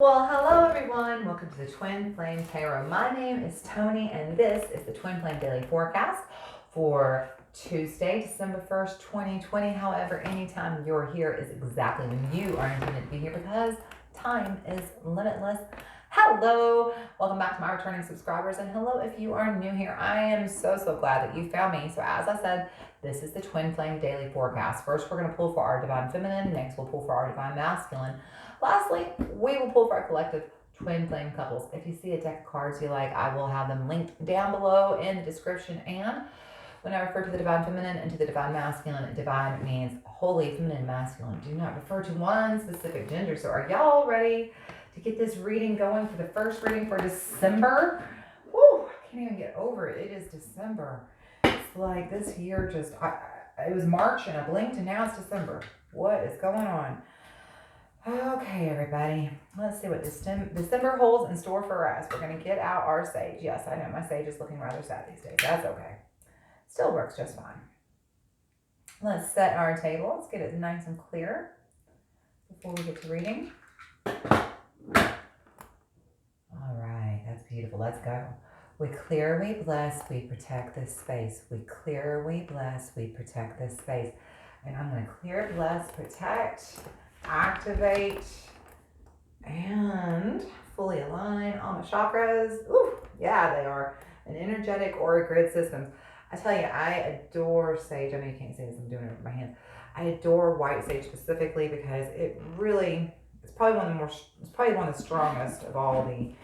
Well, hello everyone. Welcome to the Twin Flame Tarot. My name is Tony and this is the Twin Flame Daily Forecast for Tuesday, December 1st, 2020. However, anytime you're here is exactly when you are intended to be here because time is limitless. Hello. Welcome back to my returning subscribers, and hello if you are new here. I am so glad that you found me. So as I said, this is the Twin Flame Daily Forecast. First, we're going to pull for our Divine Feminine. Next, we'll pull for our Divine Masculine. Lastly, we will pull for our collective twin flame couples. If you see a deck of cards you like, I will have them linked down below in the description. And when I refer to the Divine Feminine and to the Divine Masculine, divine means holy, feminine, masculine. Do not refer to one specific gender. So are y'all ready to get this reading going for the first reading for December? Woo, I can't even get over it. It is December. It's like this year just, it was March and I blinked and now it's December. What is going on? Okay, everybody, let's see what December holds in store for us. We're going to get out our sage. Yes, I know my sage is looking rather sad these days. That's okay. Still works just fine. Let's set our table. Let's get it nice and clear before we get to reading. All right, that's beautiful. Let's go. We clear, we bless, we protect this space. We clear, we bless, we protect this space. And I'm going to clear, bless, protect, activate, and fully align all my chakras. Ooh, yeah, they are an energetic aura grid systems. I tell you, I adore sage. I know you can't see this, I'm doing it with my hands. I adore white sage specifically because it's probably one of the strongest of all the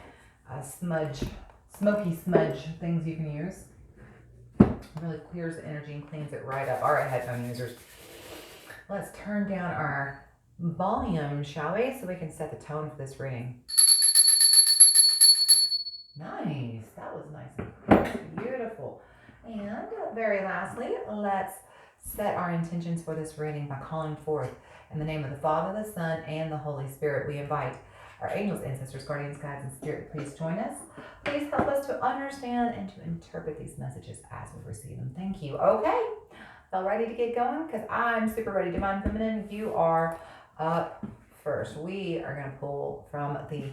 smoky smudge things you can use. It really clears the energy and cleans it right up. All right, headphone users, let's turn down our volume, shall we? So we can set the tone for this reading. Nice. That was nice and clear. Beautiful. And very lastly, let's set our intentions for this reading by calling forth in the name of the Father, the Son, and the Holy Spirit. We invite our angels, ancestors, guardians, guides, and spirit. Please join us. Please help us to understand and to interpret these messages as we receive them. Thank you. Okay. Feel ready to get going? Because I'm super ready. Divine Feminine, you are up first. We are going to pull from the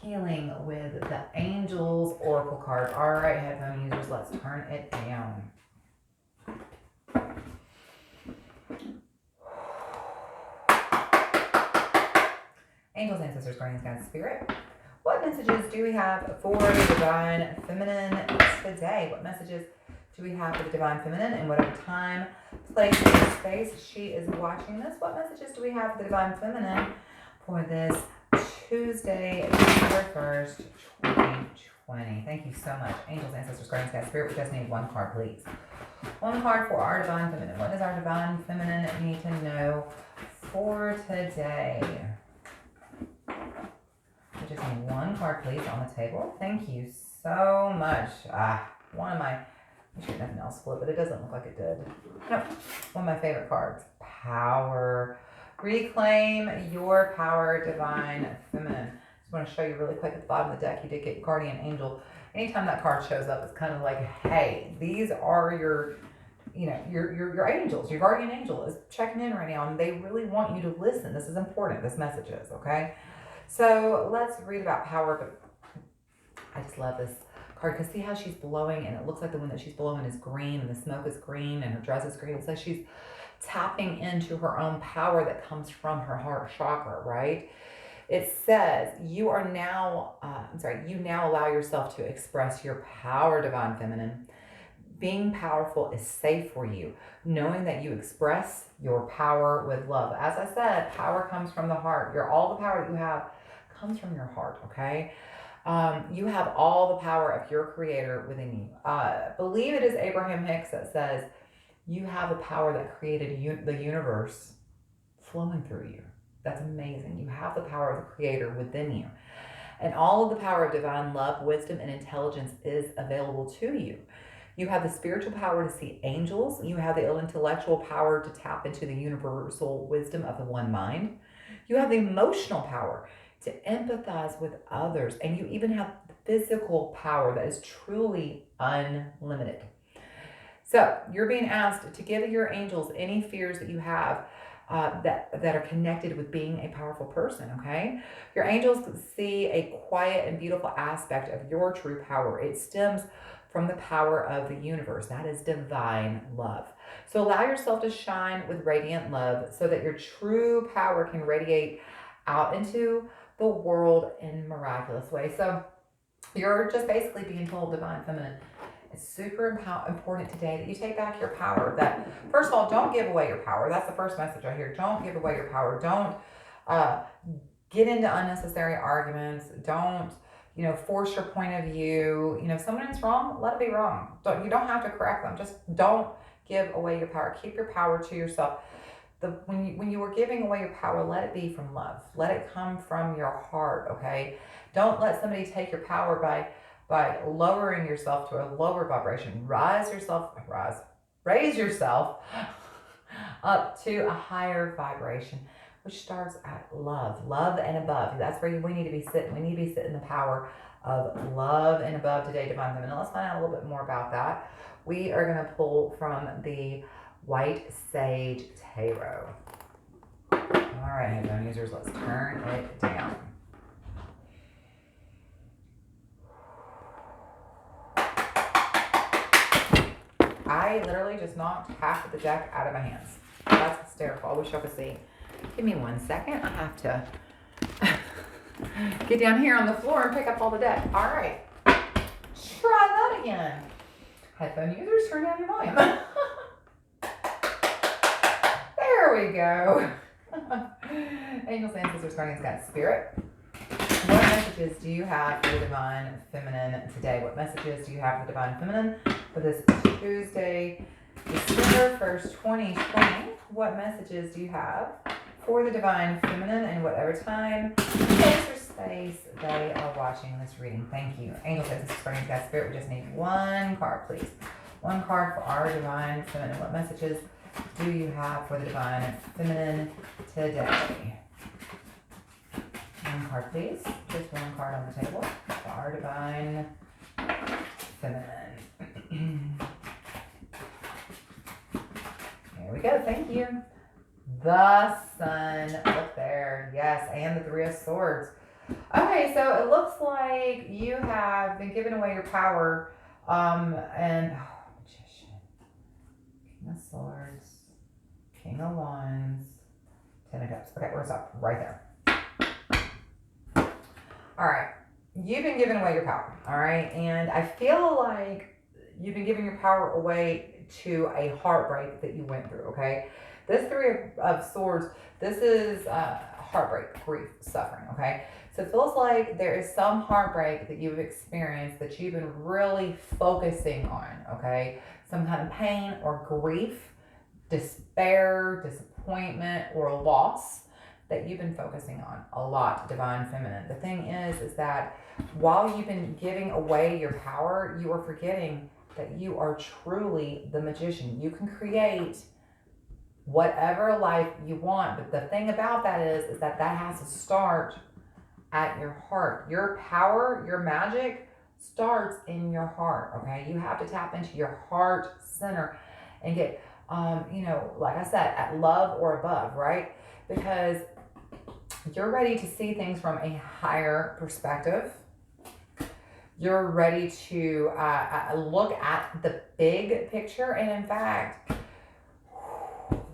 Healing with the Angels Oracle card. All right, headphone users, let's turn it down. Angels, ancestors, guardians, guides, spirit. What messages do we have for the Divine Feminine today? What messages do we have for the Divine Feminine in whatever time, place, and space she is watching this? What messages do we have for the Divine Feminine for this Tuesday, December 1st, 2020? Thank you so much. Angels, ancestors, guardians, guides, spirit. We just need one card, please. One card for our Divine Feminine. What does our Divine Feminine need to know for today? We just need one card, please, on the table. Thank you so much. One of my... I'm sure nothing else flipped, but it doesn't look like it did. Nope. One of my favorite cards. Power. Reclaim your power, Divine Feminine. Just want to show you really quick at the bottom of the deck, you did get Guardian Angel. Anytime that card shows up, it's kind of like, hey, these are your angels. Your guardian angel is checking in right now, and they really want you to listen. This is important, this message is, okay? So let's read about power, but I just love this card because see how she's blowing, and it looks like the wind that she's blowing is green, and the smoke is green, and her dress is green. It's like she's tapping into her own power that comes from her heart chakra, right? It says you now allow yourself to express your power, Divine Feminine. Being powerful is safe for you, knowing that you express your power with love. As I said, power comes from the heart. All the power that you have comes from your heart, okay? You have all the power of your creator within you. Believe it is Abraham Hicks that says you have the power that created the universe flowing through you. That's amazing. You have the power of the creator within you. And all of the power of divine love, wisdom, and intelligence is available to you. You have the spiritual power to see angels. You have the intellectual power to tap into the universal wisdom of the one mind. You have the emotional power to empathize with others. And you even have the physical power that is truly unlimited. So you're being asked to give your angels any fears that you have that are connected with being a powerful person, okay? Your angels see a quiet and beautiful aspect of your true power. It stems from the power of the universe. That is divine love. So allow yourself to shine with radiant love so that your true power can radiate out into the world in miraculous ways. So you're just basically being told, Divine Feminine, it's super important today that you take back your power. That, first of all, don't give away your power. That's the first message I hear. Don't give away your power. Don't get into unnecessary arguments. Don't, force your point of view. If someone's wrong, let it be wrong. You don't have to correct them. Just don't give away your power. Keep your power to yourself. When you were giving away your power, let it be from love. Let it come from your heart, okay? Don't let somebody take your power by lowering yourself to a lower vibration. Raise yourself up to a higher vibration, which starts at love and above. That's where we need to be sitting. We need to be sitting in the power of love and above today, Divine Feminine. Let's find out a little bit more about that. We are going to pull from the White Sage Tarot. All right, headphone users, let's turn it down. I literally just knocked half of the deck out of my hands. That's hysterical. I wish y'all could see. Give me 1 second. I have to get down here on the floor and pick up all the deck. All right. Try that again. Headphone users, turn down your volume. There we go. Angels, ancestors, guardians, God, spirit. What messages do you have for the Divine Feminine today? What messages do you have for the Divine Feminine for this Tuesday, December 1st, 2020? What messages do you have for the Divine Feminine and whatever time, place, or space they are watching this reading? Thank you. Angels, ancestors, guardians, God, spirit. We just need one card, please. One card for our Divine Feminine. What messages do you have for the Divine Feminine today? One card, please. Just one card on the table for our Divine Feminine. Here we go. Thank you. The Sun. Look there. Yes. And the Three of Swords. Okay, so it looks like you have been giving away your power. Magician. King of Swords. King of Wands. Ten of Cups. Okay, we're stop right there. All right, you've been giving away your power, all right? And I feel like you've been giving your power away to a heartbreak that you went through, okay? This Three of Swords, this is heartbreak, grief, suffering, okay? So it feels like there is some heartbreak that you've experienced that you've been really focusing on, okay? Some kind of pain or grief, despair, disappointment, or loss that you've been focusing on a lot, Divine Feminine. The thing is that while you've been giving away your power, you are forgetting that you are truly the magician. You can create whatever life you want, but the thing about that is that has to start at your heart. Your power, your magic starts in your heart, okay? You have to tap into your heart center and get, like I said, at love or above, right? Because you're ready to see things from a higher perspective. You're ready to look at the big picture. And in fact,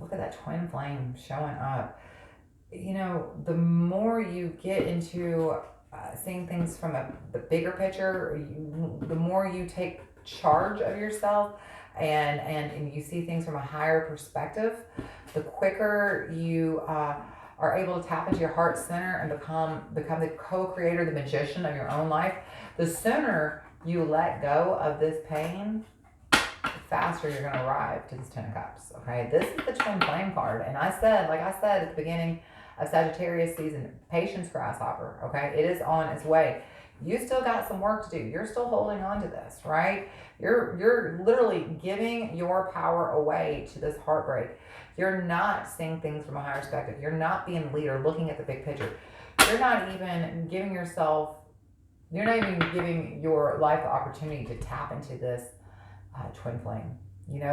look at that twin flame showing up. The more you get into seeing things from the bigger picture, the more you take charge of yourself and you see things from a higher perspective, the quicker you are able to tap into your heart center and become the co-creator, the magician of your own life. The sooner you let go of this pain, the faster you're going to arrive to this Ten of Cups, okay? This is the Twin Flame card. And like I said at the beginning of Sagittarius season, patience, grasshopper, okay? It is on its way. You still got some work to do. You're still holding on to this, right? You're literally giving your power away to this heartbreak. You're not seeing things from a higher perspective. You're not being a leader, looking at the big picture. You're not even giving your life the opportunity to tap into this twin flame,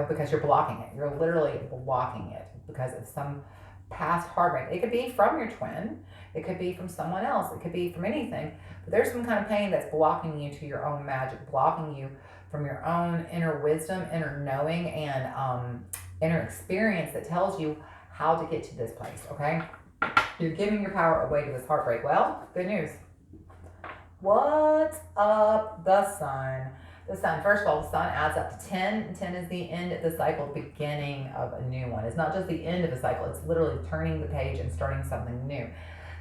because you're blocking it. You're literally blocking it because of some past heartbreak. It could be from your twin. It could be from someone else. It could be from anything. But there's some kind of pain that's blocking you to your own magic, blocking you from your own inner wisdom, inner knowing, and inner experience that tells you how to get to this place, okay? You're giving your power away to this heartbreak. Well, good news. What's up, the sun? The sun, first of all, the sun adds up to 10, and 10 is the end of the cycle, beginning of a new one. It's not just the end of a cycle, it's literally turning the page and starting something new.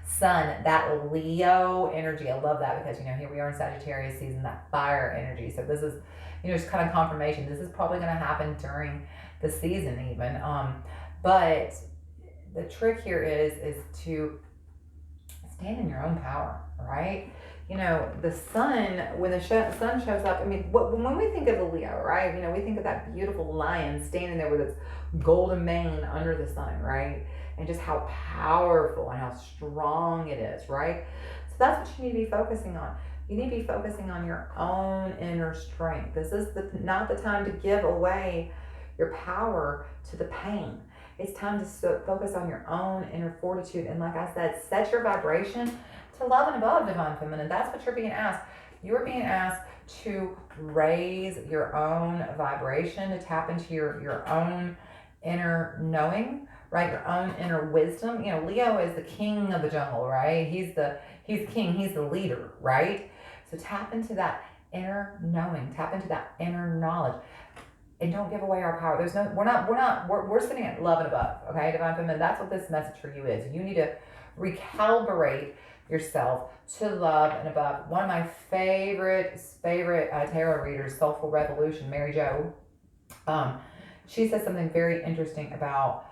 Sun, that Leo energy, I love that because, here we are in Sagittarius season, that fire energy. So this is, just kind of confirmation. This is probably going to happen during the season even. But the trick here is to stand in your own power, right? The sun, when the sun shows up, when we think of a Leo, right? We think of that beautiful lion standing there with its golden mane under the sun, right? And just how powerful and how strong it is, right? So that's what you need to be focusing on. You need to be focusing on your own inner strength. This is not the time to give away your power to the pain. It's time to focus on your own inner fortitude. And like I said, set your vibration to love and above, Divine Feminine. That's what you're being asked. You are being asked to raise your own vibration, to tap into your own inner knowing, right? Your own inner wisdom. Leo is the king of the jungle, right? He's king, he's the leader, right? So tap into that inner knowing, tap into that inner knowledge. And don't give away our power. We're sitting at love and above, okay, Divine Feminine? That's what this message for you is. You need to recalibrate yourself to love and above. One of my favorite tarot readers, Soulful Revolution, Mary Jo, she said something very interesting about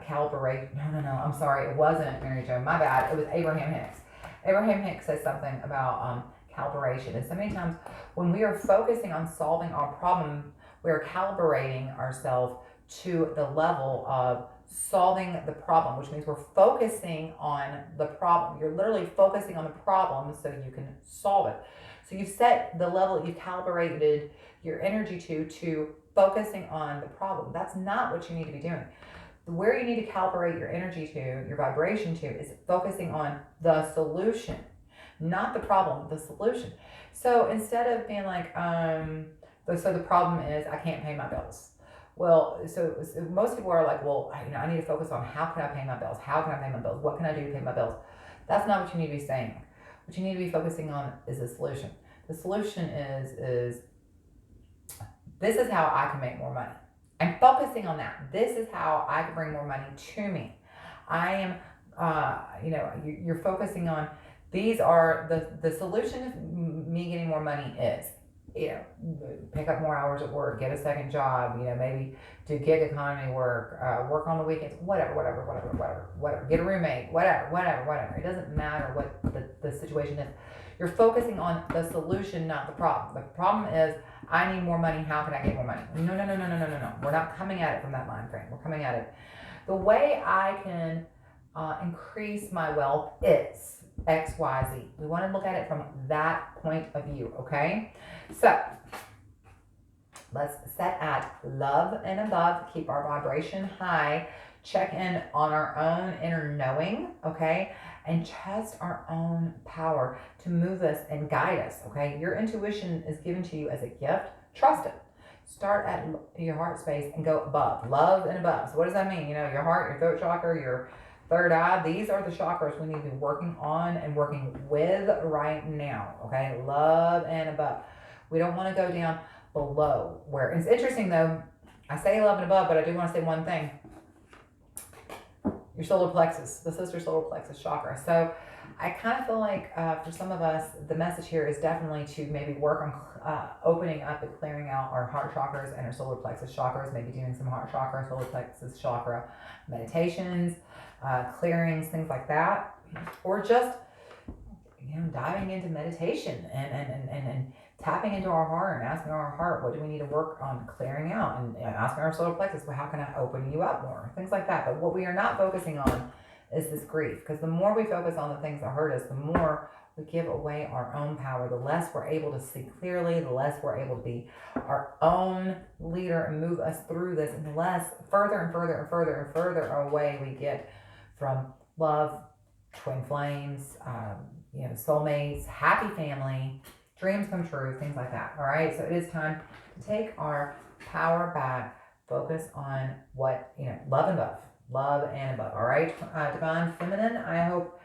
calibration. No, I'm sorry. It wasn't Mary Jo. My bad. It was Abraham Hicks. Abraham Hicks says something about calibration. And so many times when we are focusing on solving our problem, we are calibrating ourselves to the level of solving the problem, which means we're focusing on the problem. You're literally focusing on the problem so you can solve it. So you've set the level, you've calibrated your energy to focusing on the problem. That's not what you need to be doing. Where you need to calibrate your energy to, your vibration to, is focusing on the solution, not the problem, the solution. So instead of being like, so the problem is I can't pay my bills. Well, so most people are like, well, I need to focus on how can I pay my bills? How can I pay my bills? What can I do to pay my bills? That's not what you need to be saying. What you need to be focusing on is the solution. The solution is this is how I can make more money. I'm focusing on that. This is how I can bring more money to me. I am, you're focusing on, these are the solution to me getting more money is, pick up more hours at work, get a second job, maybe do gig economy work, work on the weekends, whatever, get a roommate, whatever. It doesn't matter what the situation is. You're focusing on the solution, not the problem. The problem is, I need more money, how can I get more money? No. We're not coming at it from that mind frame. We're coming at it. The way I can increase my wealth is X, Y, Z. We want to look at it from that point of view, okay? So let's set at love and above, keep our vibration high, check in on our own inner knowing, okay? And trust our own power to move us and guide us, okay? Your intuition is given to you as a gift. Trust it. Start at your heart space and go above, love and above. So what does that mean? Your heart, your throat chakra, your third eye, these are the chakras we need to be working on and working with right now, okay? Love and above. We don't want to go down below where, it's interesting though, I say love and above, but I do want to say one thing. Your solar plexus, this is your solar plexus chakra. So I kind of feel like for some of us, the message here is definitely to maybe work on opening up and clearing out our heart chakras and our solar plexus chakras, maybe doing some heart chakra, solar plexus chakra meditations, clearings, things like that, or just diving into meditation and tapping into our heart and asking our heart, what do we need to work on clearing out, and asking our solar plexus, well, how can I open you up more, things like that. But what we are not focusing on is this grief, because the more we focus on the things that hurt us, the more we give away our own power, the less we're able to see clearly, the less we're able to be our own leader and move us through this, and the less further and further away we get from love, twin flames, soulmates, happy family, dreams come true, things like that. All right. So it is time to take our power back, focus on what, love and above. All right. Divine Feminine, I hope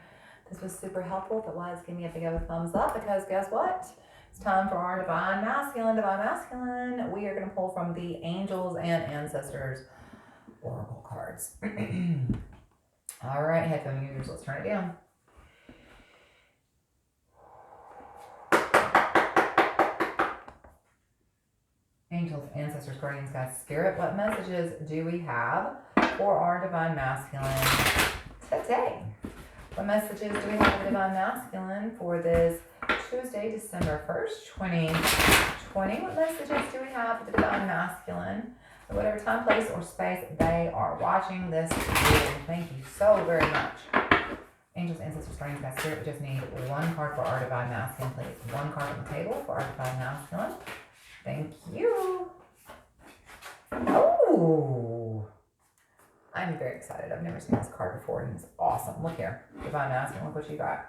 this was super helpful. If it was, give me a big old thumbs up, because guess what? It's time for our Divine Masculine. Divine Masculine, we are going to pull from the Angels and Ancestors Oracle cards. All right, headphone users, let's turn it down. Angels, Ancestors, Guardians, Guides, Spirit, what messages do we have for our Divine Masculine today? What messages do we have for Divine Masculine for this Tuesday, December 1st, 2020? What messages do we have for the Divine Masculine at whatever time, place, or space they are watching this video? Thank you so very much. Angels, Ancestors, Guardians, Guides, Spirit, we just need one card for our Divine Masculine, please. One card on the table for our Divine Masculine. Thank you. Oh, I'm very excited. I've never seen this card before, and it's awesome. Look here. Divine Masculine, look what you got.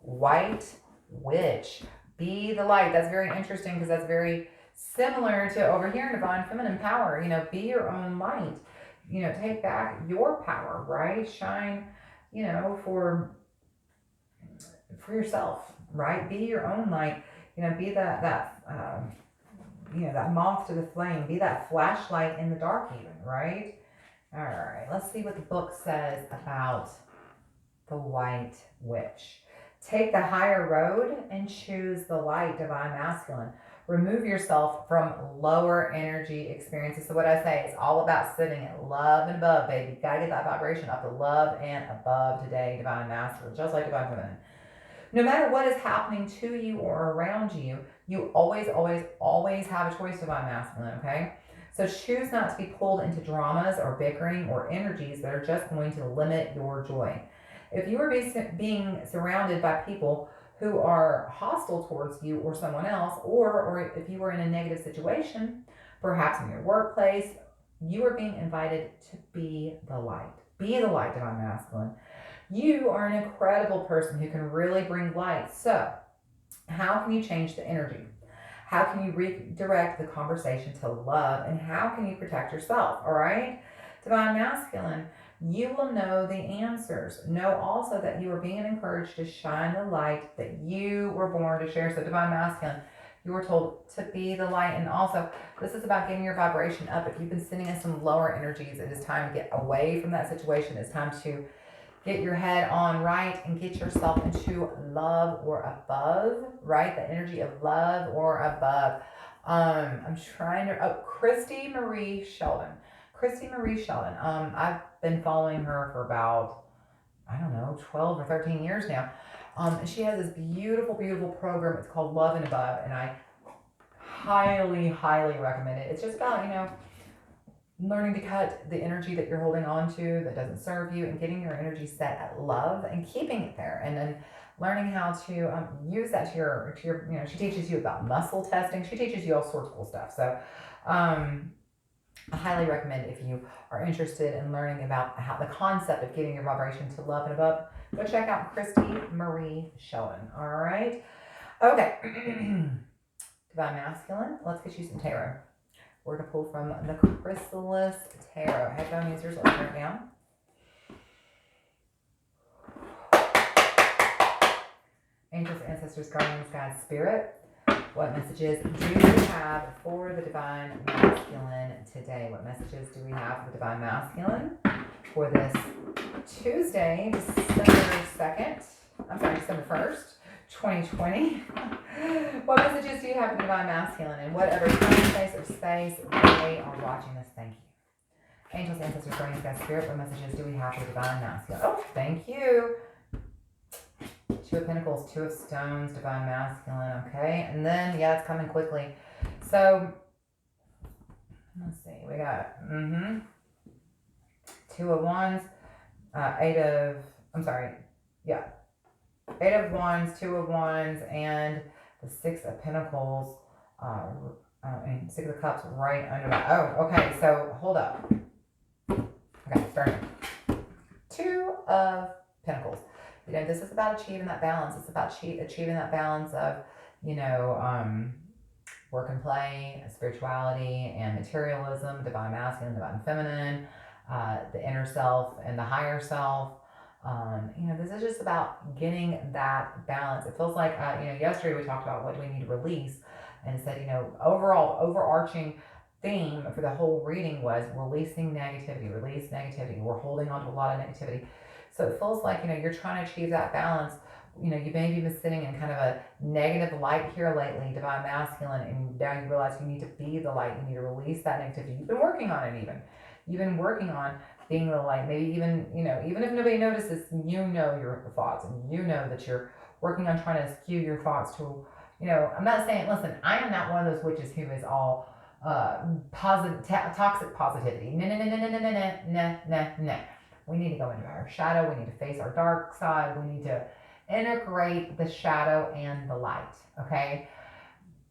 White Witch. Be the light. That's very interesting, because that's very similar to over here in Divine Feminine Power. Be your own light. Take back your power, right? Shine, for yourself, right? Be your own light. Be that moth to the flame. Be that flashlight in the dark even, right? All right, let's see what the book says about the White Witch. Take the higher road and choose the light, Divine Masculine. Remove yourself from lower energy experiences. So what I say, it's all about sitting at love and above, baby. You gotta get that vibration up to love and above today, Divine Masculine, just like Divine Feminine. No matter what is happening to you or around you, you always, always, always have a choice, Divine Masculine, okay? So choose not to be pulled into dramas or bickering or energies that are just going to limit your joy. If you are being surrounded by people who are hostile towards you or someone else, or if you are in a negative situation, perhaps in your workplace, you are being invited to be the light. Be the light, Divine Masculine. You are an incredible person who can really bring light. So how can you change the energy? How can you redirect the conversation to love? And how can you protect yourself? All right? Divine Masculine, you will know the answers. Know also that you are being encouraged to shine the light that you were born to share. So Divine Masculine, you were told to be the light. And also, this is about getting your vibration up. If you've been sitting in some lower energies, it is time to get away from that situation. It's time to get your head on right and get yourself into love or above, right? The energy of love or above. I'm trying to, Christy Marie Sheldon. I've been following her for about, 12 or 13 years now. She has this beautiful, beautiful program. It's called Love and Above, and I highly, highly recommend it. It's just about, learning to cut the energy that you're holding on to that doesn't serve you, and getting your energy set at love and keeping it there, and then learning how to use that to your she teaches you about muscle testing. She teaches you all sorts of cool stuff. So I highly recommend, if you are interested in learning about how the concept of getting your vibration to love and above, go check out Christy Marie Sheldon. All right. Okay. Divine Masculine, let's get you some tarot. We're going to pull from the Chrysalis Tarot. Headphone users, let's turn it down. Angels, Ancestors, Guardians, Guides, Spirit, what messages do you have for the Divine Masculine today? What messages do we have for the Divine Masculine for this Tuesday, December 1st, 2020? What messages do you have for the Divine Masculine in whatever time, space, or space they are watching this? Thank you. Angels, Ancestors, Guardians, Guides, Spirit, what messages do we have for the Divine Masculine? Oh, thank you. Two of Pentacles, Two of Stones, Divine Masculine, okay? And then, it's coming quickly. So, let's see, we got, Two of Wands, Eight of Wands, Two of Wands, and the Six of Pentacles, and Six of Cups right under that. Oh, okay, so hold up. Okay, starting. Two of Pentacles. You know, this is about achieving that balance. It's about achieving that balance of, you know, work and play, spirituality and materialism, divine masculine, divine feminine, the inner self and the higher self. You know, this is just about getting that balance. It feels like, you know, yesterday we talked about what do we need to release, and said, you know, overall overarching theme for the whole reading was releasing negativity, release negativity. We're holding on to a lot of negativity. So it feels like, you know, you're trying to achieve that balance. You know, you've maybe been sitting in kind of a negative light here lately, divine masculine, and now you realize you need to be the light. You need to release that negativity. You've been working on it even. You've been working on being the light. Maybe even, you know, even if nobody notices, you know your thoughts, and you know that you're working on trying to skew your thoughts to, you know, I'm not saying, listen, I am not one of those witches who is all toxic positivity. No. We need to go into our shadow. We need to face our dark side. We need to integrate the shadow and the light, okay?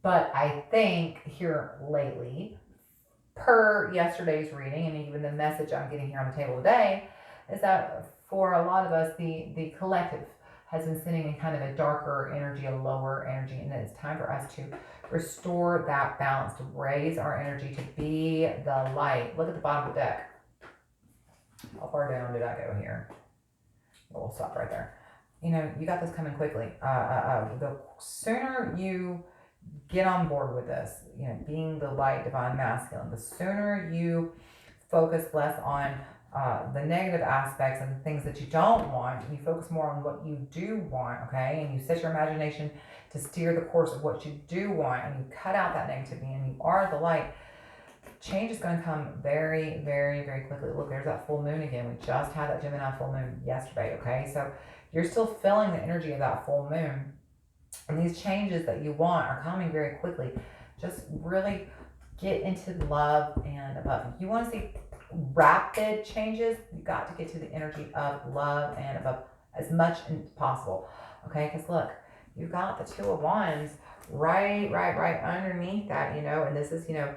But I think here lately, per yesterday's reading, and even the message I'm getting here on the table today, is that for a lot of us, the collective has been sitting in kind of a darker energy, a lower energy, and it's time for us to restore that balance, to raise our energy, to be the light. Look at the bottom of the deck. How far down did I go here? We'll stop right there. You know, you got this coming quickly. The sooner you get on board with this, you know, being the light, divine masculine, the sooner you focus less on the negative aspects and the things that you don't want, and you focus more on what you do want, okay? And you set your imagination to steer the course of what you do want, and you cut out that negativity, and you are the light. Change is going to come very, very, very quickly. Look, there's that full moon again. We just had that Gemini full moon yesterday, okay? So you're still feeling the energy of that full moon. And these changes that you want are coming very quickly. Just really get into love and above. If you want to see rapid changes, you got to get to the energy of love and above as much as possible, okay? Because look, you've got the Two of Wands right underneath that, you know, and this is, you know,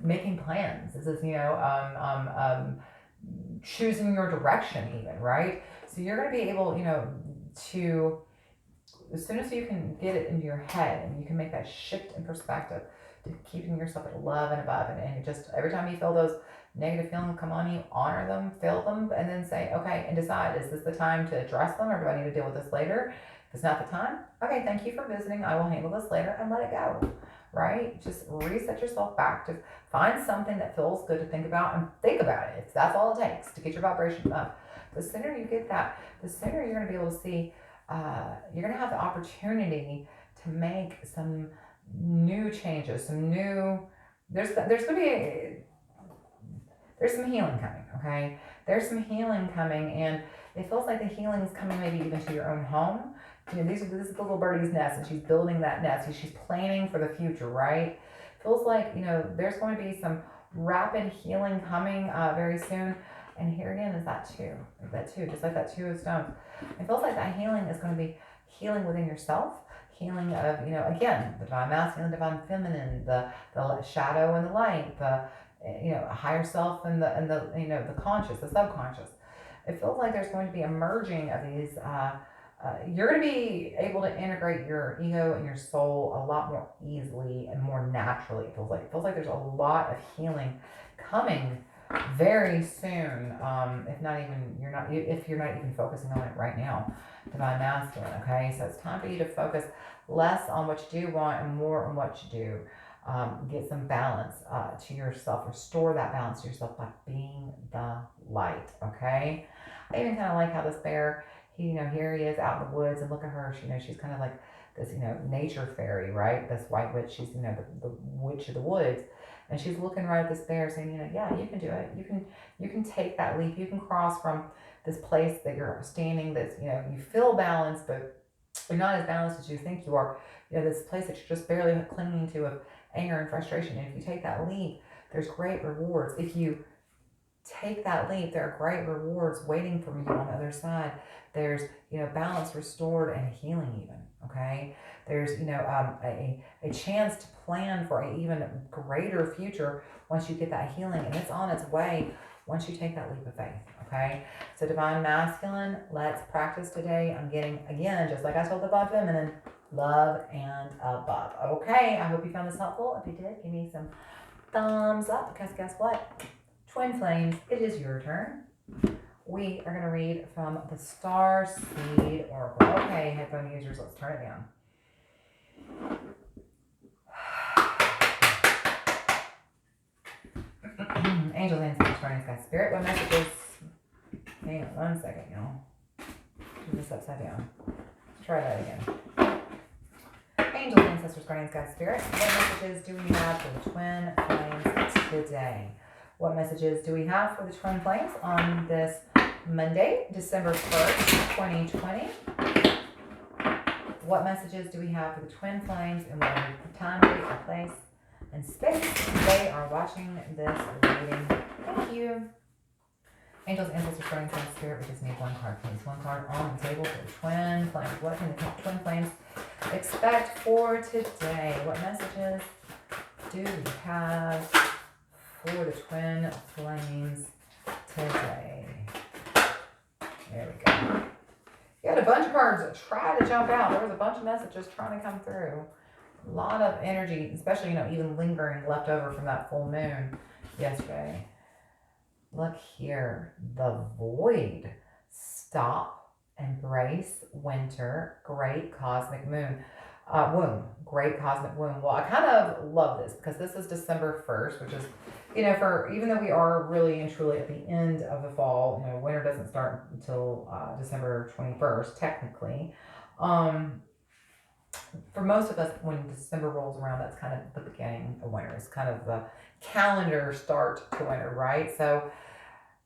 making plans. This is, you know, choosing your direction even, right? So you're going to be able, you know, to, as soon as you can get it into your head and you can make that shift in perspective to keeping yourself at love and above, and just every time you feel those negative feelings come on you, honor them, feel them, and then say, okay, and decide, is this the time to address them, or do I need to deal with this later? If it's not the time, okay, thank you for visiting. I will handle this later, and let it go. Right? Just reset yourself back to find something that feels good to think about, and think about it. If that's all it takes to get your vibration up. The sooner you get that, the sooner you're going to be able to see, you're going to have the opportunity to make some new changes, some new, there's going to be, there's some healing coming, okay? There's some healing coming, and it feels like the healing is coming maybe even to your own home. You know, this is the little birdie's nest, and she's building that nest. She's planning for the future, right? Feels like, you know, there's going to be some rapid healing coming very soon. And here again is that two, just like that Two of Stones. It feels like that healing is going to be healing within yourself, healing of, you know, again, the divine masculine, divine feminine, the shadow and the light, the, you know, higher self and the you know, the conscious, the subconscious. It feels like there's going to be a merging of these. You're going to be able to integrate your ego and your soul a lot more easily and more naturally. It feels like there's a lot of healing coming very soon. If you're not even focusing on it right now, divine masculine. Okay, so it's time for you to focus less on what you do want and more on what you do. Get some balance to yourself. Restore that balance to yourself by being the light. Okay, I even kind of like how this bear, here he is out in the woods, and look at her. She's kind of like this, nature fairy, right? This white witch. She's, the witch of the woods, and she's looking right at this bear, saying, yeah, you can do it. You can take that leap. You can cross from this place that you're standing. That's, you feel balanced, but you're not as balanced as you think you are. This place that you're just barely clinging to of anger and frustration. And if you take that leap, there's great rewards. If you take that leap, there are great rewards waiting for you on the other side. There's, balance restored and healing even, okay? There's, a chance to plan for an even greater future once you get that healing, and it's on its way once you take that leap of faith, okay? So Divine Masculine, let's practice today. I'm getting, again, just like I told Divine Feminine, love and above. Okay, I hope you found this helpful. If you did, give me some thumbs up, because guess what? Twin Flames, it is your turn. We are going to read from the Star Seed Oracle. Okay, headphone users, let's turn it down. Angels, ancestors, guardians, guides, spirit. What messages? Hang on 1 second, y'all. Do this upside down. Let's try that again. Angels, ancestors, guardians, guides, spirit. What messages do we have for the Twin Flames today? What messages do we have for the Twin Flames on this Monday, December 1st, 2020? What messages do we have for the Twin Flames in whatever time, date, or place and space they are watching this reading? Thank you. Angels, ancestors, guardians, guides, spirit. We just need one card, please. One card on the table for the Twin Flames. What can the Twin Flames expect for today? What messages do we have for the Twin Flames today? There we go. You had a bunch of cards that tried to jump out. There was a bunch of messages trying to come through. A lot of energy, especially, even lingering left over from that full moon yesterday. Look here. The Void. Stop. Embrace winter. Great cosmic moon. Womb. Great cosmic womb. Well, I kind of love this because this is December 1st, which is, even though we are really and truly at the end of the fall, winter doesn't start until December 21st, technically. For most of us, when December rolls around, that's kind of the beginning of winter. It's kind of the calendar start to winter, right? So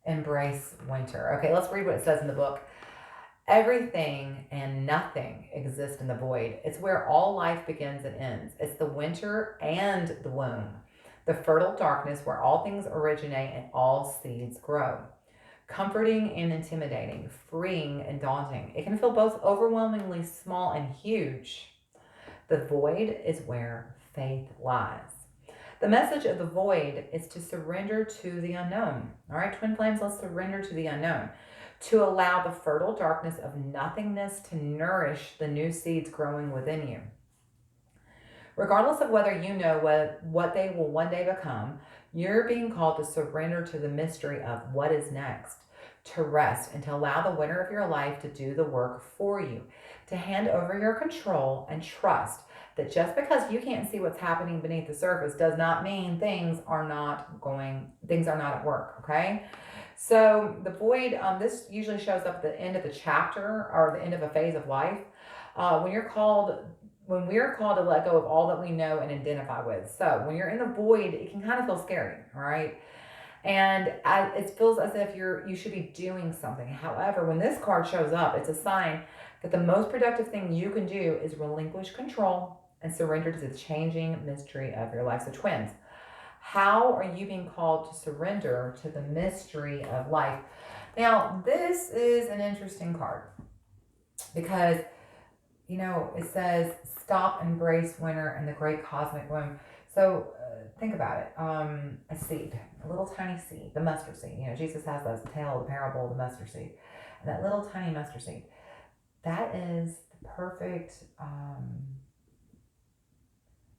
embrace winter. Okay, let's read what it says in the book. Everything and nothing exists in the void. It's where all life begins and ends. It's the winter and the womb, the fertile darkness where all things originate and all seeds grow. Comforting and intimidating, freeing and daunting. It can feel both overwhelmingly small and huge. The void is where faith lies. The message of the void is to surrender to the unknown. All right, Twin Flames, let's surrender to the unknown. To allow the fertile darkness of nothingness to nourish the new seeds growing within you. Regardless of whether you know what they will one day become, you're being called to surrender to the mystery of what is next, to rest and to allow the winner of your life to do the work for you, to hand over your control and trust that just because you can't see what's happening beneath the surface does not mean things are not at work, okay? So the void, this usually shows up at the end of the chapter or the end of a phase of life. When we're called to let go of all that we know and identify with. So when you're in the void, it can kind of feel scary, all right? And it feels as if you should be doing something. However, when this card shows up, it's a sign that the most productive thing you can do is relinquish control and surrender to the changing mystery of your life. So twins, how are you being called to surrender to the mystery of life? Now, this is an interesting card because, it says stop, embrace winter and the great cosmic womb. So think about it. A seed, a little tiny seed, the mustard seed. Jesus has the tale, the parable of the mustard seed. And that little tiny mustard seed, that is the perfect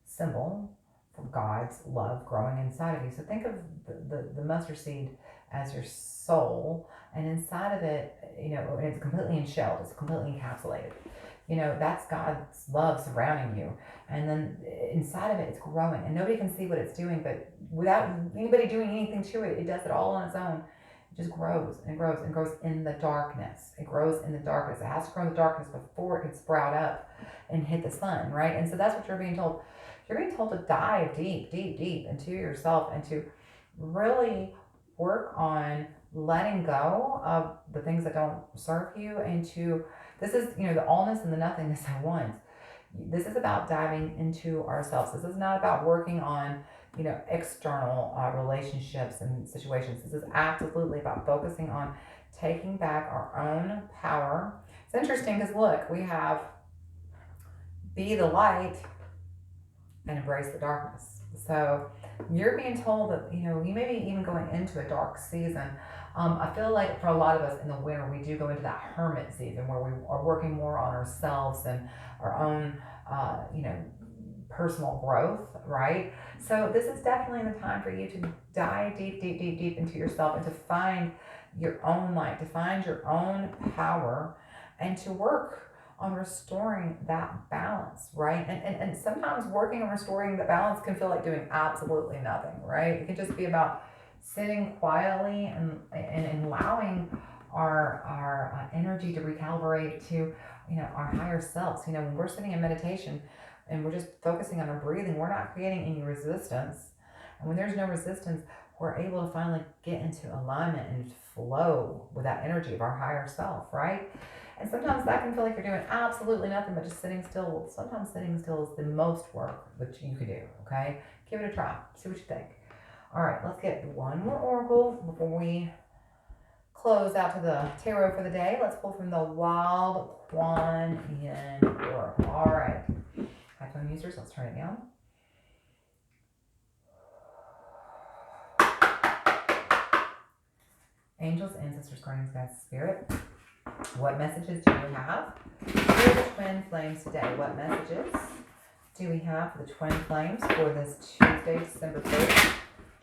symbol for God's love growing inside of you. So think of the mustard seed as your soul, and inside of it, and it's completely enshelled, it's completely encapsulated. That's God's love surrounding you. And then inside of it, it's growing. And nobody can see what it's doing, but without anybody doing anything to it, it does it all on its own. It just grows and grows and grows in the darkness. It grows in the darkness. It has to grow in the darkness before it can sprout up and hit the sun, right? And so that's what you're being told. You're being told to dive deep, deep, deep into yourself and to really work on letting go of the things that don't serve you, and to, this is, the allness and the nothingness at once. This is about diving into ourselves. This is not about working on, external relationships and situations. This is absolutely about focusing on taking back our own power. It's interesting because look, we have be the light and embrace the darkness. So you're being told that, you may be even going into a dark season. I feel like for a lot of us in the winter, we do go into that hermit season where we are working more on ourselves and our own, personal growth, right? So this is definitely the time for you to dive deep, deep, deep, deep into yourself and to find your own light, to find your own power, and to work on restoring that balance, right? And sometimes working on restoring the balance can feel like doing absolutely nothing, right? It can just be about sitting quietly and allowing our energy to recalibrate to our higher selves. When we're sitting in meditation and we're just focusing on our breathing, we're not creating any resistance. And when there's no resistance, we're able to finally get into alignment and flow with that energy of our higher self, right? And sometimes that can feel like you're doing absolutely nothing but just sitting still. Well, sometimes sitting still is the most work that you can do, okay? Give it a try. See what you think. All right, let's get one more oracle before we close out to the tarot for the day. Let's pull from the Wild Kuan Yin Oracle. All right, iPhone users, let's turn it down. Angels, ancestors, guardians, guides, spirit, what messages do we have for the twin flames today? What messages do we have for the twin flames for this Tuesday, December 3rd,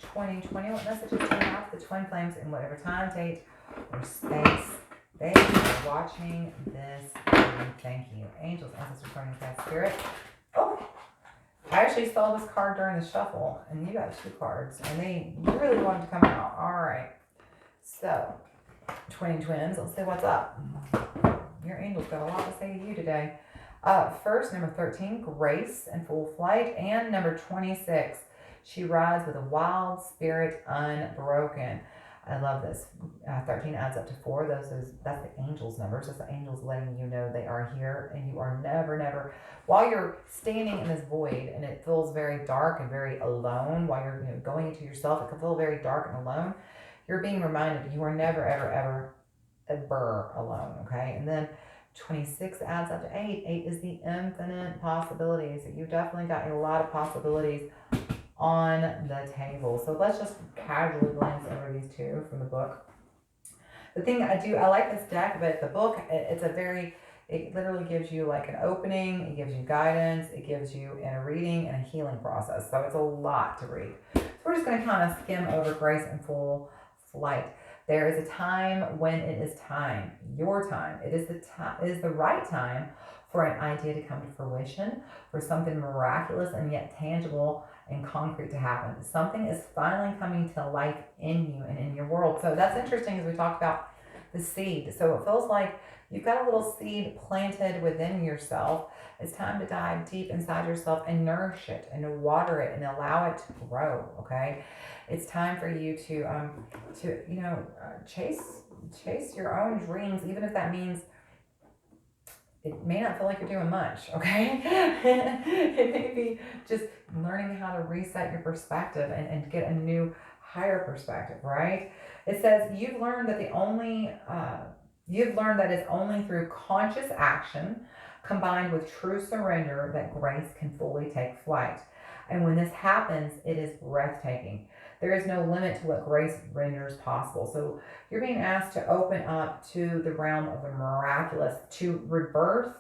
2020? What messages do we have for the twin flames in whatever time, date, or space they are watching this reading? Thank you. Angels, ancestors, guardians, guides, spirit. Oh, I actually saw this card during the shuffle, and you got 2 cards, and they really wanted to come out. All right. So, twins, let's see what's up. Your angels got a lot to say to you today. First, number 13, grace and full flight. And number 26, she rides with a wild spirit unbroken. I love this. 13 adds up to 4. That's the angels' numbers. That's the angels letting you know they are here, and you are never, while you're standing in this void and it feels very dark and very alone, while you're going into yourself, it can feel very dark and alone. You're being reminded you are never, ever alone, okay? And then 26 adds up to 8. 8 is the infinite possibilities. So you definitely got a lot of possibilities on the table. So let's just casually glance over these 2 from the book. The thing I like this deck, but the book, it literally gives you like an opening, it gives you guidance, it gives you a reading and a healing process. So it's a lot to read. So we're just going to kind of skim over grace and full flight. There is a time when it is time, your time. It is the right time for an idea to come to fruition, for something miraculous and yet tangible and concrete to happen. Something is finally coming to life in you and in your world. So that's interesting, as we talked about the seed. So it feels like you've got a little seed planted within yourself. It's time to dive deep inside yourself and nourish it and water it and allow it to grow, okay? It's time for you to chase your own dreams, even if that means it may not feel like you're doing much, okay? It may be just learning how to reset your perspective and get a new, higher perspective, right? It says you've learned that it's only through conscious action combined with true surrender that grace can fully take flight. And when this happens, it is breathtaking. There is no limit to what grace renders possible. So you're being asked to open up to the realm of the miraculous, to rebirth,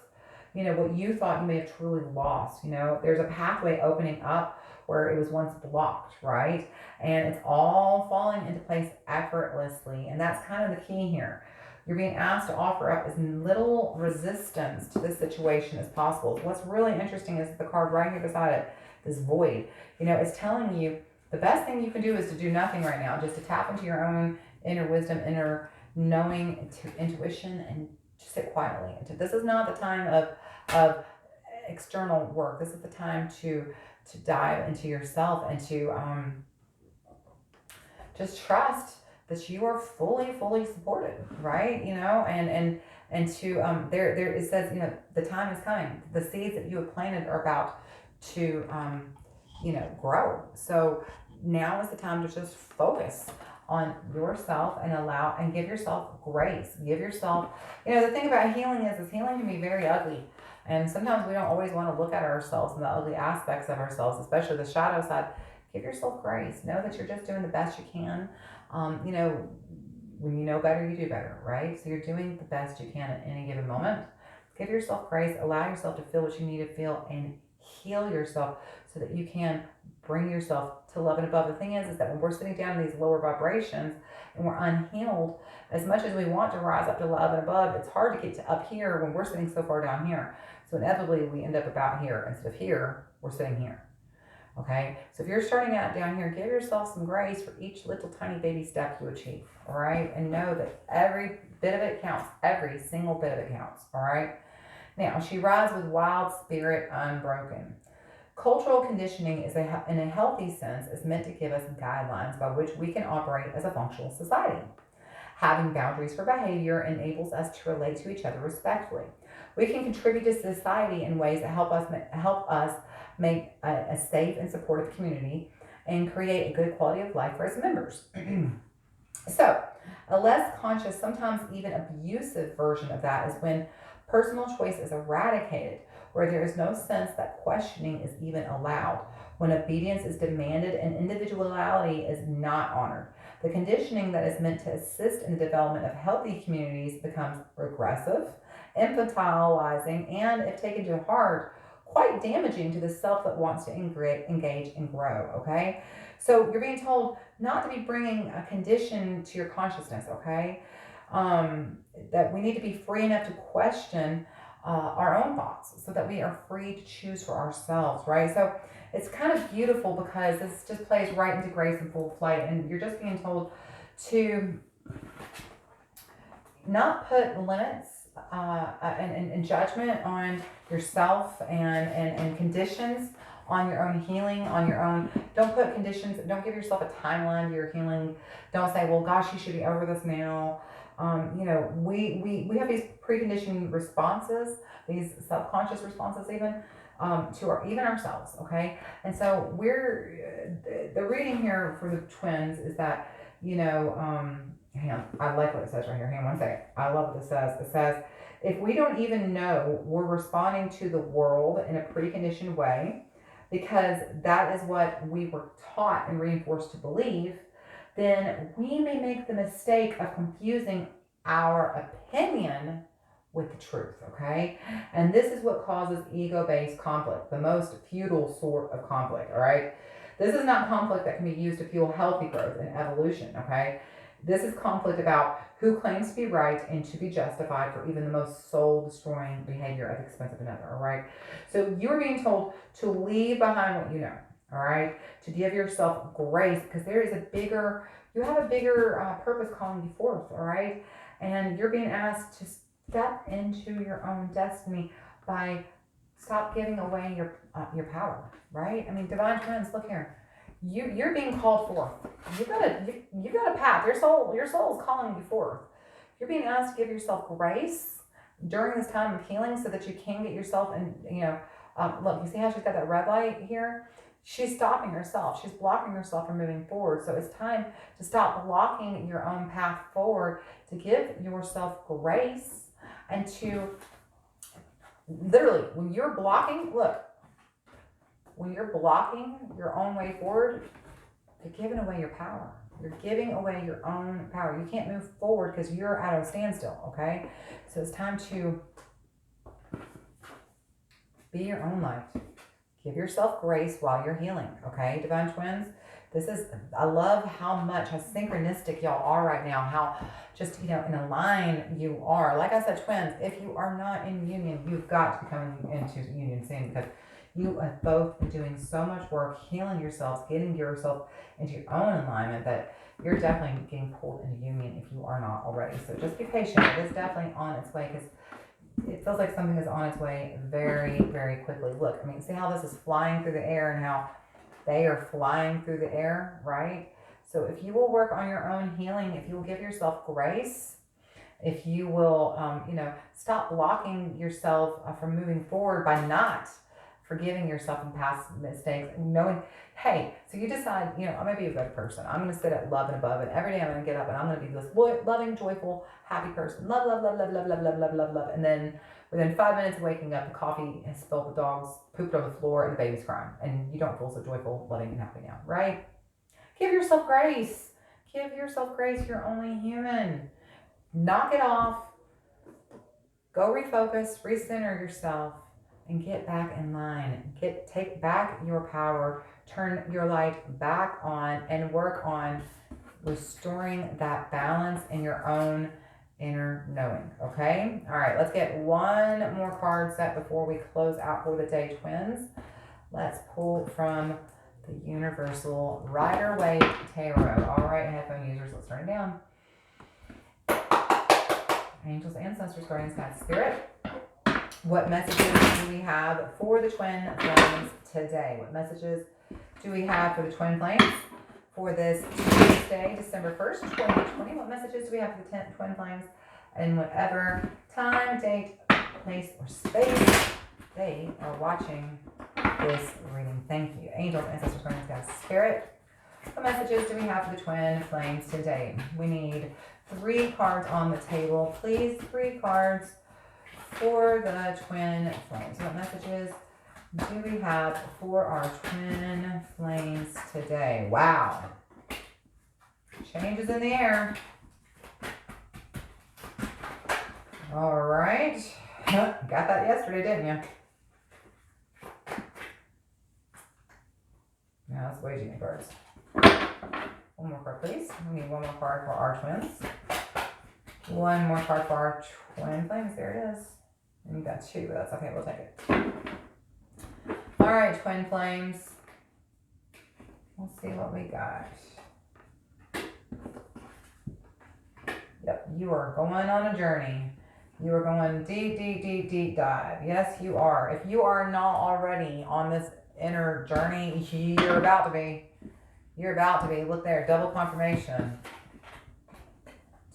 what you thought you may have truly lost. There's a pathway opening up where it was once blocked, right? And it's all falling into place effortlessly. And that's kind of the key here. You're being asked to offer up as little resistance to this situation as possible. What's really interesting is the card right here beside it, this void. It's telling you the best thing you can do is to do nothing right now, just to tap into your own inner wisdom, inner knowing, intuition, and just sit quietly. This is not the time of external work. This is the time to dive into yourself and to just trust that you are fully supported, right? And to there it says, the time is coming. The seeds that you have planted are about to grow. So now is the time to just focus on yourself and give yourself grace. Give yourself, the thing about healing is healing can be very ugly. And sometimes we don't always want to look at ourselves and the ugly aspects of ourselves, especially the shadow side. Give yourself grace. Know that you're just doing the best you can. when you know better, you do better, right? So you're doing the best you can at any given moment. Give yourself grace, allow yourself to feel what you need to feel, and heal yourself so that you can bring yourself to love and above. The thing is that when we're sitting down in these lower vibrations and we're unhealed, as much as we want to rise up to love and above, it's hard to get to up here when we're sitting so far down here. So inevitably we end up about here. Instead of here, we're sitting here. Okay, so if you're starting out down here, give yourself some grace for each little tiny baby step you achieve. All right, and know that every bit of it counts. Every single bit of it counts. All right. Now, she rides with wild spirit unbroken. Cultural conditioning is in a healthy sense is meant to give us guidelines by which we can operate as a functional society. Having boundaries for behavior enables us to relate to each other respectfully. We can contribute to society in ways that help us make a safe and supportive community and create a good quality of life for its members. So, a less conscious, sometimes even abusive version of that is when personal choice is eradicated, where there is no sense that questioning is even allowed, when obedience is demanded and individuality is not honored. The conditioning that is meant to assist in the development of healthy communities becomes regressive, infantilizing, and, if taken to heart, quite damaging to the self that wants to engage and grow, okay? So you're being told not to be bringing a condition to your consciousness, okay? That we need to be free enough to question our own thoughts so that we are free to choose for ourselves, right? So it's kind of beautiful because this just plays right into grace and full flight, and you're just being told to not put limits and judgment on yourself and conditions on your own healing, on your own. Don't put conditions, don't give yourself a timeline to your healing. Don't say, well, gosh, you should be over this now. We have these preconditioned responses, these subconscious responses even, to even ourselves, okay? And so the reading here for the twins is that, hang on, I like what it says right here. Hang on one second. I love what it says. It says, if we don't even know we're responding to the world in a preconditioned way, because that is what we were taught and reinforced to believe, then we may make the mistake of confusing our opinion with the truth, okay? And this is what causes ego-based conflict, the most futile sort of conflict, all right? This is not conflict that can be used to fuel healthy growth and evolution, okay? This is conflict about who claims to be right and to be justified for even the most soul-destroying behavior at the expense of another, all right? So you're being told to leave behind what you know, all right? To give yourself grace, because you have a bigger purpose calling you forth, all right? And you're being asked to step into your own destiny by stop giving away your power, right? I mean, divine twins, look here. You're being called forth. You've got a path. Your soul is calling you forth. You're being asked to give yourself grace during this time of healing so that you can get yourself and look, you see how she's got that red light here? She's stopping herself. She's blocking herself from moving forward. So it's time to stop blocking your own path forward, to give yourself grace, and to literally, when you're blocking your own way forward, you're giving away your power. You're giving away your own power. You can't move forward because you're at a standstill, okay? So it's time to be your own light. Give yourself grace while you're healing, okay, divine twins? I love how synchronistic y'all are right now, how just, in a line you are. Like I said, twins, if you are not in union, you've got to be coming into union soon, because you have both been doing so much work, healing yourselves, getting yourself into your own alignment, that you're definitely getting pulled into union if you are not already. So just be patient. It is definitely on its way, because it feels like something is on its way very, very quickly. Look, I mean, see how this is flying through the air and how they are flying through the air, right? So if you will work on your own healing, if you will give yourself grace, if you will, stop blocking yourself from moving forward by not forgiving yourself from past mistakes, and knowing, hey, so you decide, I'm going to be a good person. I'm going to sit at love and above, and every day I'm going to get up and I'm going to be this loving, joyful, happy person. Love, love, love, love, love, love, love, love, love, love. And then within 5 minutes of waking up, the coffee has spilled, the dog's pooped on the floor, and the baby's crying. And you don't feel so joyful, loving, and happy now, right? Give yourself grace. Give yourself grace. You're only human. Knock it off. Go refocus, recenter yourself, and get back in line. Take back your power. Turn your light back on and work on restoring that balance in your own inner knowing. Okay? All right, let's get one more card set before we close out for the day, twins. Let's pull from the Universal Rider-Waite Tarot. All right, headphone users, let's turn it down. Angels, ancestors, guardians, guides, spirit. What messages do we have for the twin flames today? What messages do we have for the twin flames for this Tuesday, December 1st, 2020? What messages do we have for the twin flames in whatever time, date, place, or space they are watching this reading? Thank you. Angels, ancestors, guardians, guides, spirit. What messages do we have for the twin flames today? We need 3 cards on the table. Please, 3 cards for the twin flames. What messages do we have for our twin flames today? Wow. Changes in the air. All right. Got that yesterday, didn't you? Now that's way too many cards. One more card, please. We need one more card for our twins. One more card for our twin flames. There it is. And you got 2, but that's okay. We'll take it. All right, twin flames. We'll see what we got. Yep, you are going on a journey. You are going deep, deep, deep, deep dive. Yes, you are. If you are not already on this inner journey, you're about to be. You're about to be. Look there, double confirmation.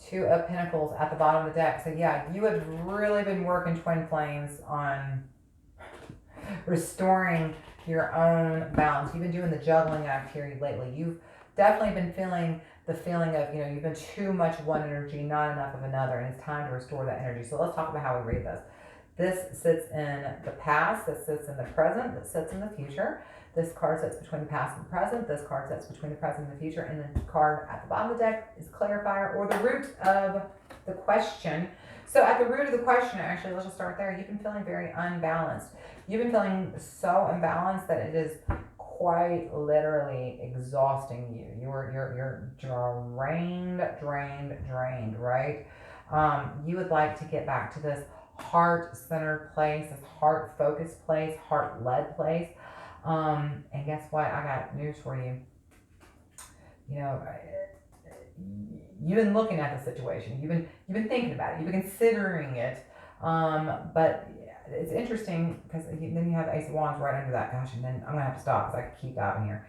2 of Pentacles at the bottom of the deck. So yeah, you have really been working, twin flames, on restoring your own balance. You've been doing the juggling act here lately. You've definitely been feeling the feeling of, you've been too much one energy, not enough of another, and it's time to restore that energy. So let's talk about how we read this. This sits in the past, this sits in the present, this sits in the future. This card sits between the past and the present. This card sits between the present and the future. And the card at the bottom of the deck is clarifier, or the root of the question. So at the root of the question, actually, let's just start there. You've been feeling very unbalanced. You've been feeling so imbalanced that it is quite literally exhausting you. You're drained, right? You would like to get back to this heart-centered place, this heart-focused place, heart-led place. And guess what? I got news for you. You've been looking at the situation. You've been thinking about it. You've been considering it. But it's interesting because then you have the Ace of Wands right under that. Gosh, and then I'm gonna have to stop because I could keep diving here.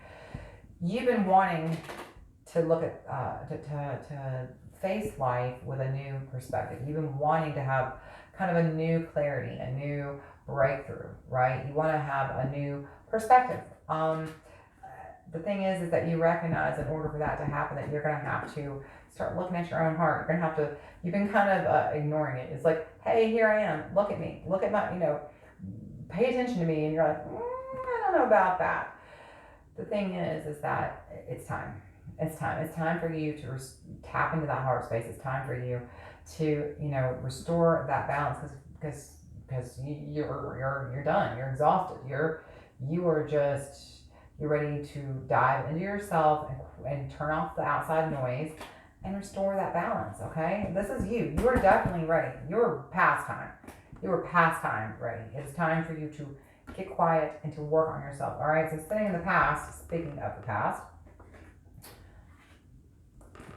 You've been wanting to look at to face life with a new perspective. You've been wanting to have kind of a new clarity, a new breakthrough, right? You want to have a new perspective. The thing is that you recognize, in order for that to happen, that you're going to have to start looking at your own heart. You're going to have to, you've been kind of ignoring it. It's like, hey, here I am. Look at me. Look at my, pay attention to me. And you're like, I don't know about that. The thing is that it's time. It's time. It's time for you to tap into that heart space. It's time for you to, restore that balance, because you're done. You're exhausted. You're ready to dive into yourself and turn off the outside noise and restore that balance. Okay, this is you. You are definitely ready. You're past time. You are past time ready. It's time for you to get quiet and to work on yourself. All right. So staying in the past. Speaking of the past,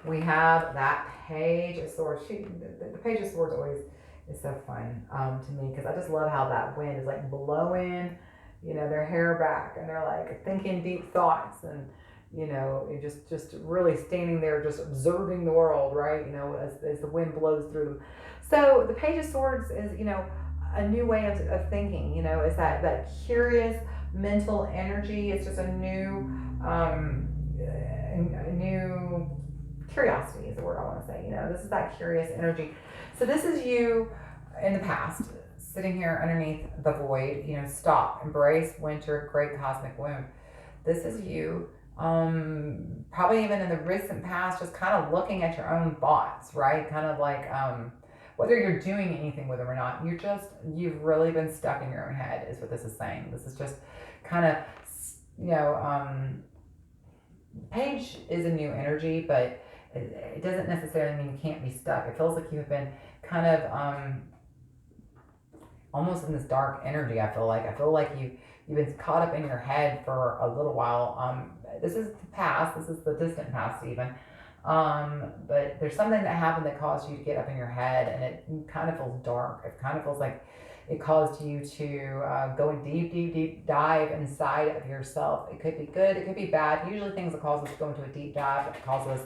we have that Page of Swords. The Page of Swords always is so fun to me, because I just love how that wind is like blowing, their hair back, and they're like thinking deep thoughts, and you're just really standing there, just observing the world, right? As the wind blows through them. So the Page of Swords is, a new way of thinking. Is that curious mental energy. It's just a new curiosity is the word I want to say. This is that curious energy. So this is you in the past, sitting here underneath the void. Stop, embrace winter, great cosmic wound. This is you probably even in the recent past, just kind of looking at your own thoughts, right? Kind of like, whether you're doing anything with them or not, you've really been stuck in your own head is what this is saying. This is just kind of, Page is a new energy, but it doesn't necessarily mean you can't be stuck. It feels like you've been kind of, almost in this dark energy. I feel like you've been caught up in your head for a little while. This is the past. This is the distant past even. But there's something that happened that caused you to get up in your head, and it kind of feels dark. It kind of feels like it caused you to go in deep dive inside of yourself. It could be good. It could be bad. Usually things that cause us to go into a deep dive, that cause us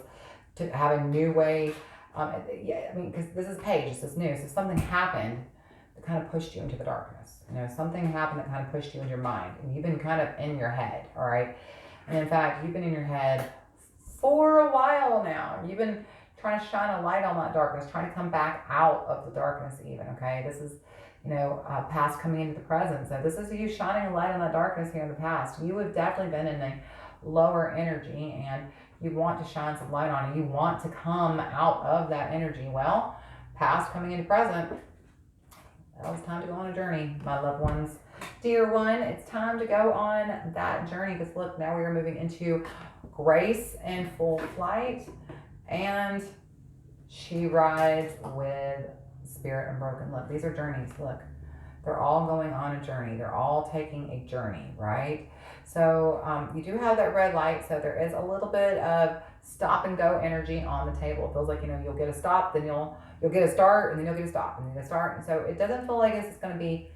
to have a new way. Because this is Page. This is new. So something happened that kind of pushed you into the darkness. Something happened that kind of pushed you into your mind, and you've been kind of in your head, all right? And in fact, you've been in your head for a while now. You've been trying to shine a light on that darkness, trying to come back out of the darkness even, okay? This is, past coming into the present. So this is you shining a light on that darkness here in the past. You have definitely been in a lower energy, and you want to shine some light on it. You want to come out of that energy. Well, past coming into present, well, it's time to go on a journey, my loved ones. Dear one, it's time to go on that journey, because look, now we are moving into grace and full flight, and she rides with spirit unbroken. Look, these are journeys. Look, they're all going on a journey. They're all taking a journey, right? So you do have that red light, so there is a little bit of stop and go energy on the table. It feels like, you'll get a stop, then you'll get a start, and then you'll get a stop, and then you'll get a start. And so it doesn't feel like this is going to be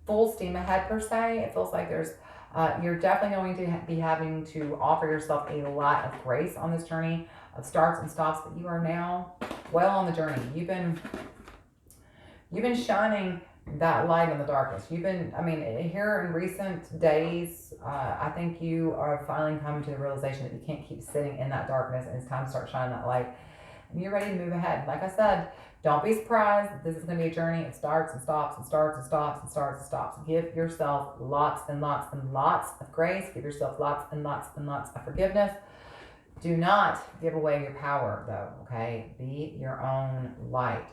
full steam ahead per se. It feels like you're definitely going to be having to offer yourself a lot of grace on this journey of starts and stops, but you are now well on the journey. You've been shining that light in the darkness. Here in recent days, I think you are finally coming to the realization that you can't keep sitting in that darkness, and it's time to start shining that light. And you're ready to move ahead. Like I said, don't be surprised that this is going to be a journey. It starts and stops and starts and stops and starts and stops. Give yourself lots and lots and lots of grace. Give yourself lots and lots and lots of forgiveness. Do not give away your power, though, okay? Be your own light.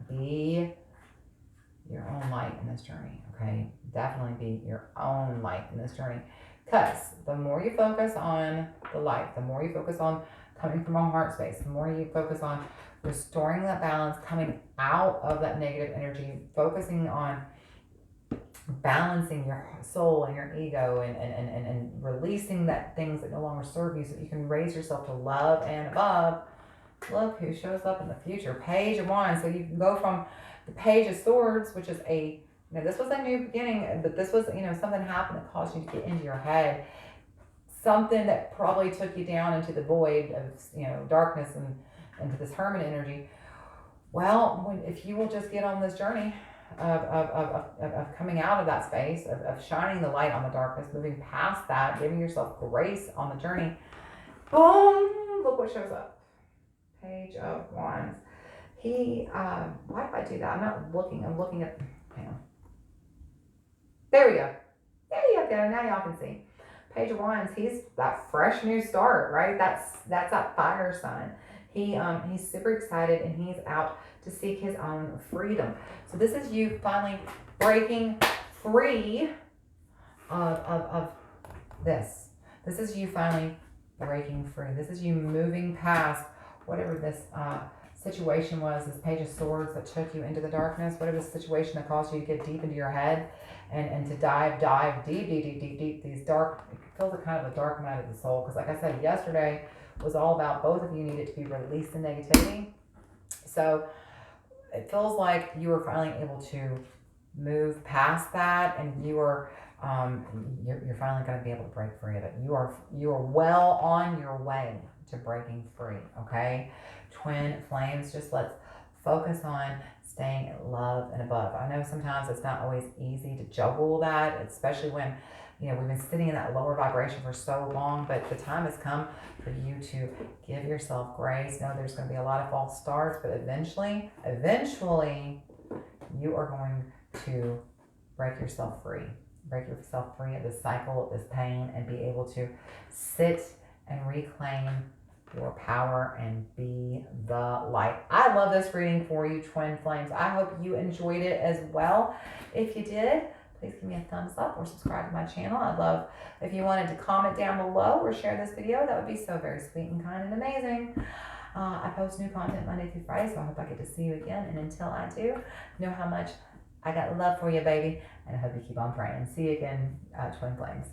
Be your own light in this journey, okay? Definitely be your own light in this journey. Because the more you focus on the light, the more you focus on coming from a heart space, the more you focus on restoring that balance, coming out of that negative energy, focusing on balancing your soul and your ego, and releasing that things that no longer serve you, so that you can raise yourself to love and above. Look who shows up in the future. Page of Wands. So you can go from the Page of Swords, which is this was a new beginning, but this was, something happened that caused you to get into your head. Something that probably took you down into the void of, darkness and into this hermit energy. Well, if you will just get on this journey of coming out of that space, of shining the light on the darkness, moving past that, giving yourself grace on the journey, boom, look what shows up. Page of Wands. Why did I do that? I'm not looking, I'm looking at, hang on. There we go. There you go, now y'all can see. Page of Wands, he's that fresh new start, right? That's that fire sign. He's super excited, and he's out to seek his own freedom. So this is you finally breaking free of this. This is you finally breaking free. This is you moving past whatever this situation was, this Page of Swords that took you into the darkness, whatever the situation that caused you to get deep into your head and to dive deep, these dark, it feels like kind of a dark night of the soul. Because like I said, yesterday was all about both of you needed to be released in negativity. So it feels like you were finally able to move past that, and you are you're finally going to be able to break free of it. You are well on your way to breaking free, okay? Twin flames, just let's focus on staying in love and above. I know sometimes it's not always easy to juggle that, especially when we've been sitting in that lower vibration for so long, but the time has come for you to give yourself grace. Know there's going to be a lot of false starts, but eventually you are going to break yourself free of this cycle, of this pain, and be able to sit and reclaim your power and be the light. I love this reading for you, Twin Flames. I hope you enjoyed it as well. If you did, please give me a thumbs up or subscribe to my channel. I'd love if you wanted to comment down below or share this video. That would be so very sweet and kind and amazing. I post new content Monday through Friday, so I hope I get to see you again. And until I do, know how much I got love for you, baby. And I hope you keep on praying. See you again, Twin Flames.